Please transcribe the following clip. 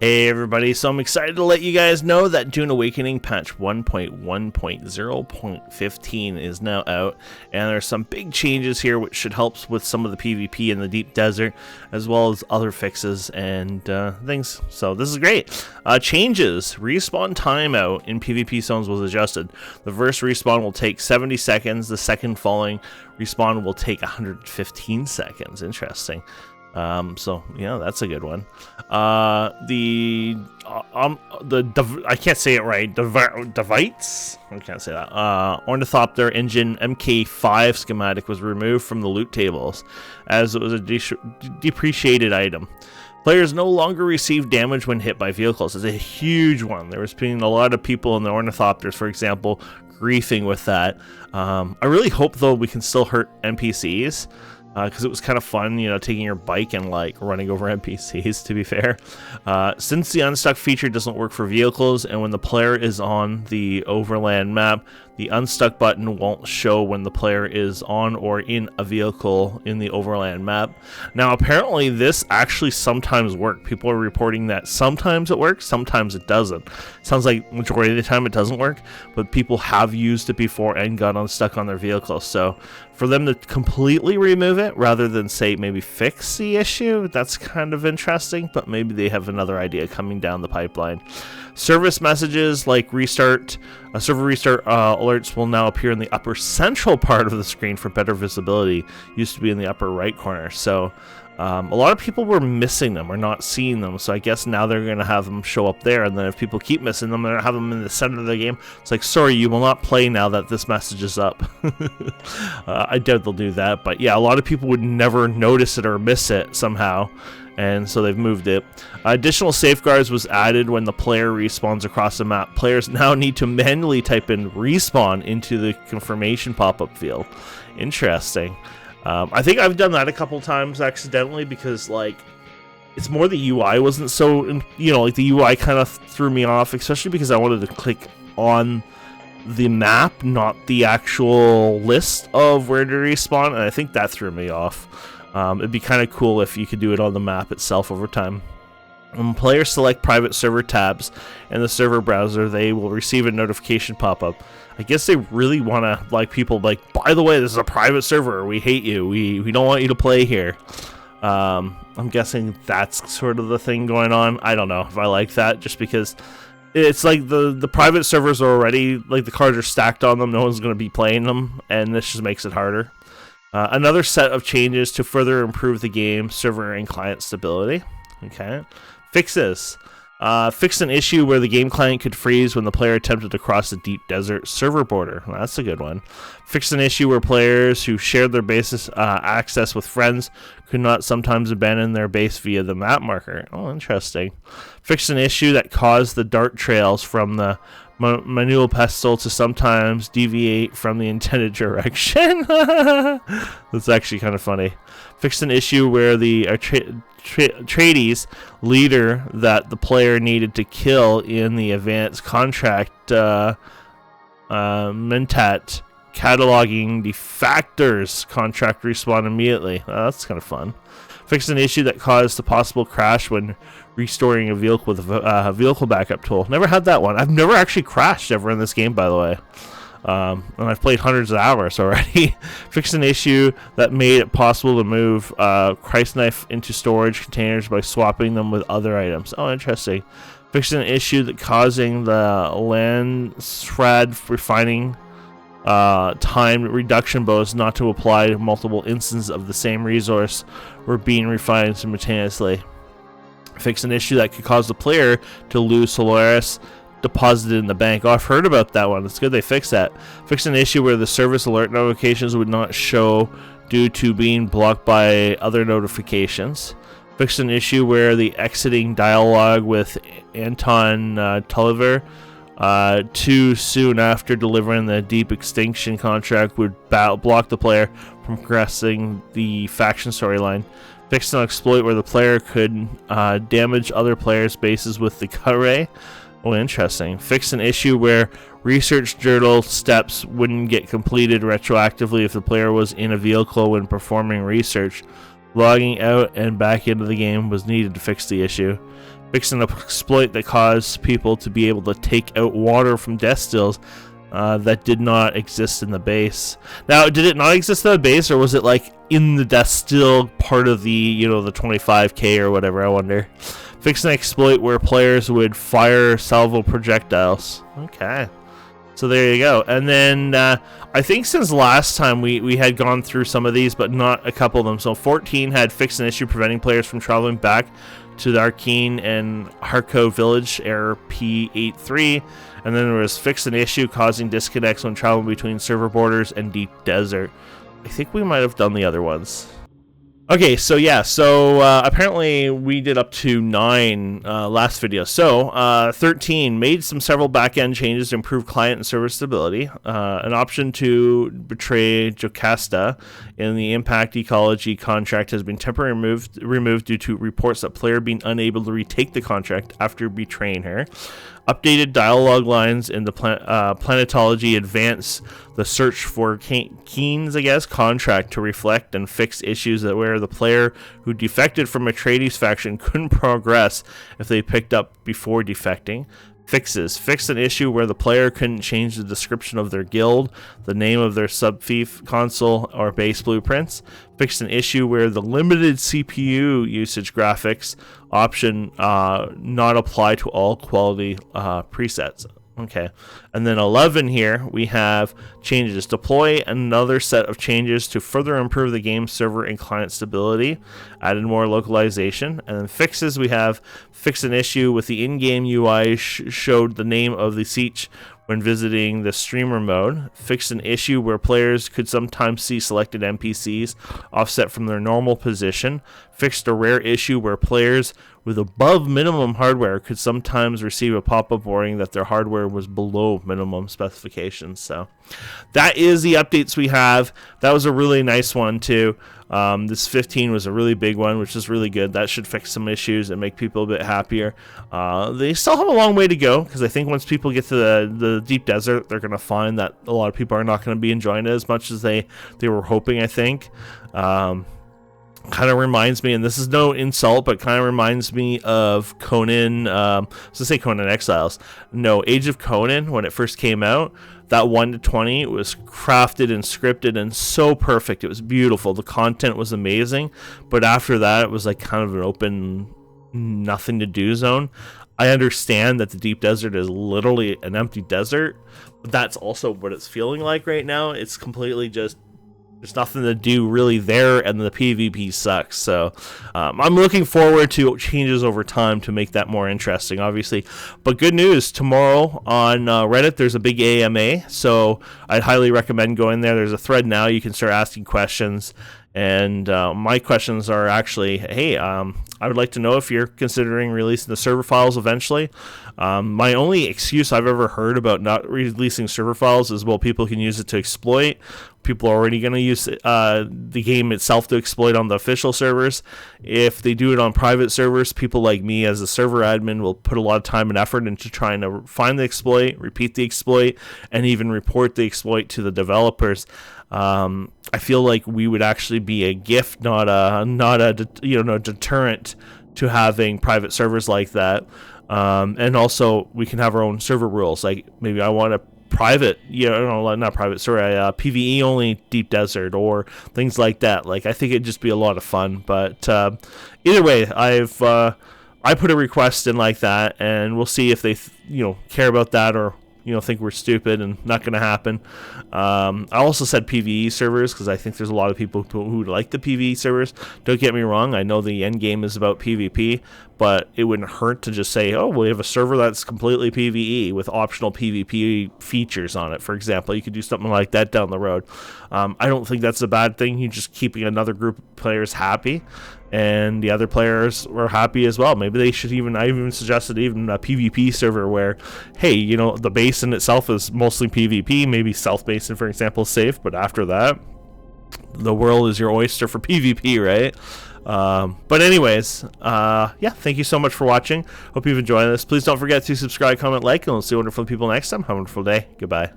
Hey everybody, so I'm excited to let you guys know that Dune Awakening patch 1.1.0.15 is now out, and there are some big changes here which should help with some of the PvP in the deep desert, as well as other fixes and things. So this is great. Changes. Respawn timeout in PvP zones was adjusted. The first respawn will take 70 seconds, the second following respawn will take 115 seconds. Interesting. So yeah, that's a good one. I can't say it right. Devites? I can't say that. Ornithopter engine MK5 schematic was removed from the loot tables as it was a depreciated item. Players no longer receive damage when hit by vehicles. It's a huge one. There was been a lot of people in the Ornithopters, for example, griefing with that. I really hope though we can still hurt NPCs. Because it was kind of fun, you know, taking your bike and like running over NPCs, to be fair. Since the unstuck feature doesn't work for vehicles, and when the player is on the overland map, the unstuck button won't show when the player is on or in a vehicle in the overland map. Now, apparently this actually sometimes works. People are reporting that sometimes it works, sometimes it doesn't. Sounds like majority of the time it doesn't work, but people have used it before and got unstuck on their vehicle. So for them to completely remove it rather than say maybe fix the issue, that's kind of interesting, but maybe they have another idea coming down the pipeline. Service messages like server restart alerts will now appear in the upper central part of the screen for better visibility. Used to be in the upper right corner. So a lot of people were missing them or not seeing them, so I guess now they're going to have them show up there, and then if people keep missing them, they're going to have them in the center of the game. It's like, sorry, you will not play now that this message is up. I doubt they'll do that, but yeah, a lot of people would never notice it or miss it somehow, and so they've moved it. Additional safeguards was added when the player respawns across the map. Players now need to manually type in respawn into the confirmation pop-up field. Interesting. I think I've done that a couple times accidentally because, like, it's more the UI wasn't so, you know, like the UI kind of threw me off, especially because I wanted to click on the map, not the actual list of where to respawn, and I think that threw me off. It'd be kind of cool if you could do it on the map itself over time. When players select private server tabs in the server browser, they will receive a notification pop-up. I guess they really want to, like, people like, by the way, this is a private server. We hate you. We don't want you to play here. I'm guessing that's sort of the thing going on. I don't know if I like that, just because it's like the private servers are already, like, the cards are stacked on them. No one's going to be playing them, and this just makes it harder. Another set of changes to further improve the game, server and client stability. Okay. Fixes. Fixed an issue where the game client could freeze when the player attempted to cross the deep desert server border. Well, that's a good one. Fixed an issue where players who shared their base access with friends could not sometimes abandon their base via the map marker. Oh, interesting. Fixed an issue that caused the dart trails from the manual pestle to sometimes deviate from the intended direction. That's actually kind of funny. Fixed an issue where the Atreides leader that the player needed to kill in the advanced contract Mentat cataloging the factors contract respawn immediately. That's kind of fun. Fixed an issue that caused the possible crash when restoring a vehicle with a vehicle backup tool. Never had that one. I've never actually crashed ever in this game, by the way. And I've played hundreds of hours already. Fixed an issue that made it possible to move Christ Knife into storage containers by swapping them with other items. Oh, interesting. Fixed an issue that causing the Landsrad refining time reduction bows not to apply to multiple instances of the same resource were being refined simultaneously. Fix an issue that could cause the player to lose Solaris deposited in the bank. Oh, I've heard about that one. It's good they fixed that. Fix an issue where the service alert notifications would not show due to being blocked by other notifications. Fix an issue where the exiting dialogue with Anton Tulliver too soon after delivering the Deep Extinction contract would block the player from progressing the faction storyline. Fixed an exploit where the player could damage other players' bases with the cut ray. Oh, interesting. Fixed an issue where research journal steps wouldn't get completed retroactively if the player was in a vehicle when performing research. Logging out and back into the game was needed to fix the issue. fixed an exploit that caused people to be able to take out water from death stills that did not exist in the base. Now, did it not exist in the base, or was it like in the death still part of the, you know, the 25k or whatever? I wonder. Fix an exploit where players would fire salvo projectiles. Okay. So there you go. And then I think since last time we had gone through some of these, but not a couple of them. So 14 had fixed an issue preventing players from traveling back to the Arcane and Harco Village, error P83. And then there was fix an issue causing disconnects when traveling between server borders and Deep Desert. I think we might have done the other ones. Okay, so yeah, apparently we did up to 9 last video. So 13 made several back-end changes to improve client and server stability. An option to betray Jocasta in the Impact Ecology contract has been temporarily removed due to reports that player being unable to retake the contract after betraying her. Updated dialogue lines in the Planetology advance the search for Keen's, I guess, contract to reflect and fix issues that where the player who defected from Atreides faction couldn't progress if they picked up before defecting. Fixes. Fixed an issue where the player couldn't change the description of their guild, the name of their subfief console, or base blueprints. Fixed an issue where the limited CPU usage graphics option not apply to all quality presets. Okay, and then 11 here we have changes. Deploy another set of changes to further improve the game server and client stability. Added more localization. And then fixes, we have fixed an issue with the in-game UI showed the name of the siege when visiting the streamer mode. Fixed an issue where players could sometimes see selected NPCs offset from their normal position. Fixed a rare issue where players with above minimum hardware could sometimes receive a pop-up warning that their hardware was below minimum specifications. So that is the updates we have. That was a really nice one too. This 15 was a really big one, which is really good. That should fix some issues and make people a bit happier. They still have a long way to go, because I think once people get to the Deep Desert, they're going to find that a lot of people are not going to be enjoying it as much as they were hoping, I think. Kind of reminds me, and this is no insult, but kind of reminds me of Conan, I was going to say Conan Exiles. No, Age of Conan, when it first came out. That 1 to 20 was crafted and scripted and so perfect. It was beautiful. The content was amazing. But after that, it was like kind of an open, nothing to do zone. I understand that the Deep Desert is literally an empty desert, but that's also what it's feeling like right now. It's completely just, there's nothing to do really there, and the PvP sucks. So I'm looking forward to changes over time to make that more interesting, obviously. But good news, tomorrow on Reddit, there's a big AMA, so I'd highly recommend going there. There's a thread now. You can start asking questions. And my questions are actually, hey, I would like to know if you're considering releasing the server files eventually. My only excuse I've ever heard about not releasing server files is, well, people can use it to exploit. People are already going to use the game itself to exploit on the official servers. If they do it on private servers, people like me as a server admin will put a lot of time and effort into trying to find the exploit, repeat the exploit, and even report the exploit to the developers. I feel like we would actually be a gift, not a deterrent to having private servers like that. And also we can have our own server rules. Like maybe I want a private, not private, sorry, PvE only Deep Desert or things like that. Like I think it'd just be a lot of fun. But either way, I put a request in like that, and we'll see if they care about that or think we're stupid and not going to happen. I also said PvE servers because I think there's a lot of people who like the PvE servers. Don't get me wrong, I know the end game is about PvP, but it wouldn't hurt to just say, oh, we have a server that's completely PvE with optional PvP features on it. For example, you could do something like that down the road. I don't think that's a bad thing. You're just keeping another group of players happy, and the other players were happy as well. Maybe they should I even suggested even a PvP server where, hey, the basin itself is mostly PvP. Maybe South Basin, for example, is safe, but after that, the world is your oyster for PvP, right? But anyways, yeah, thank you so much for watching. Hope you've enjoyed this. Please don't forget to subscribe, comment, like, and we'll see wonderful people next time. Have a wonderful day. Goodbye.